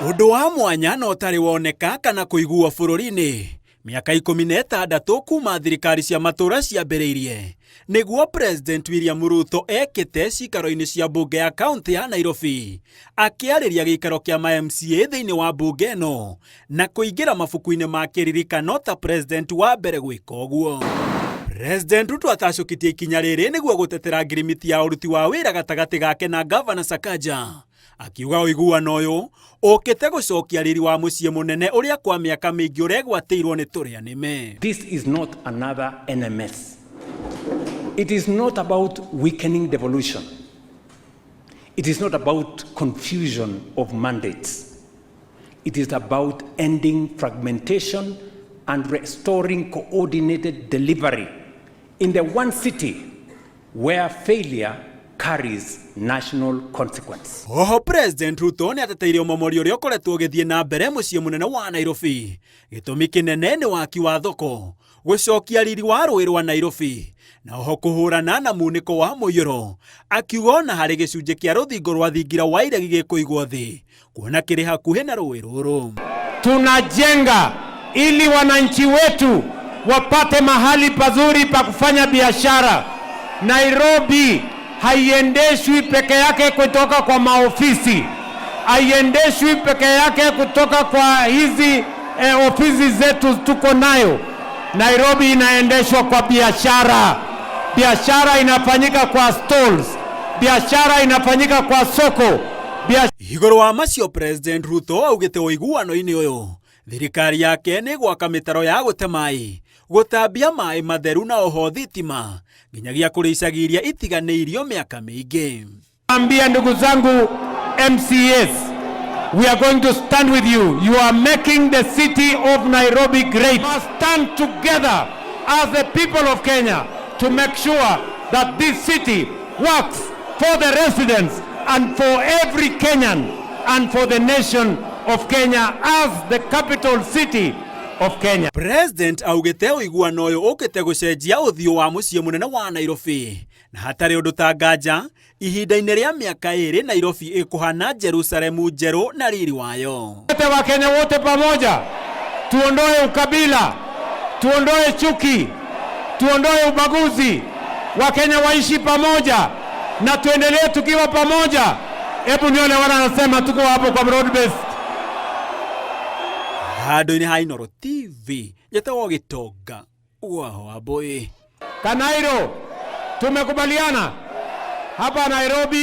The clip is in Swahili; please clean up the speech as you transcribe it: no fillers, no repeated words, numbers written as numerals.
Undu wa mwanya no tari woneka kana kuigua bururi-ini miaka 16 kuma thirikari cia matura ciambiriirie niguo President William Ruto ekite cikaro-ini cia bunge ya kaunti ya Nairobi akiariria gikaro kia MCA thiini wa bunge no na kuingira mabuku-ini ma kiririkano ta president wa mbere gwika uguo. President Ruto atacokitie ikinya riri niguo gutetera ngirimiti ya uruti wa wira gatagati gake na Governor Sakaja, akiuga uiguano uyu ukite gucokia riri wa mucii munene uria kwa miaka mingi uregwatirwo ni turia nime. This is not another NMS. It is not about weakening devolution. It is not about confusion of mandates. It is about ending fragmentation and restoring coordinated delivery in the one city where failure carries national consequence. Oho President Ruto ni ateteire umomori uria ukoretwo ugithie na mbere mucii munene wa Nairobi. Gitumi kinene ni waki wa thoko, gucokia riri wa rũĩ rwa Nairobi na oho kuhurana na muniko wa muiyuro, akiuga na hari gicunji kia ruthingo rwa thingira wa iregi gikuigwo thi kuona kiri hakuhi na rũĩ rũrũ. Tunajenga ili wananchi wetu wapate mahali pazuri pa kufanya biashara. Nairobi haiendeshwi peke yake kutoka kwa maofisi, haiendeshwi peke yake kutoka kwa hizi ofisi zetu tuko nayo. Nairobi inaendeshwa kwa biashara. Biashara inafanyika kwa stalls, biashara inafanyika kwa soko. Iguru wa macio President Ruto augite uiguano-ini uyu thirikari yake ni gwaka mitaro ya gute mai, gutambia mai matheru na oho thitima nginyagia kuricagiria itiganeirio miaka mingi. Ambia ndugu zangu MCAs, we are going to stand with you. You are making the city of Nairobi great. We must stand together as the people of Kenya to make sure that this city works for the residents and for every Kenyan and for the nation of Kenya as the capital city of Kenya. President augite uiguano uyu ukite gucenjia uthio wa mucii munene wa Nairobi na hatari undu ta nganja ihinda-ini ria miaka iri Nairobi ikuhana Jerusalemu njeru na riri wayo. Wote wa Kenya wote pamoja tuondoe ukabila, tuondoe chuki, tuondoe ubaguzi. Wakenya waishi pamoja na tuendelee tukiwa pamoja. Hebu nione wanasema tuko hapo kwa broad based. Handu-ini ha Inooro TV yetagwo Gitonga Waho Wambui. Kanairo tumekubaliana hapa Nairobi.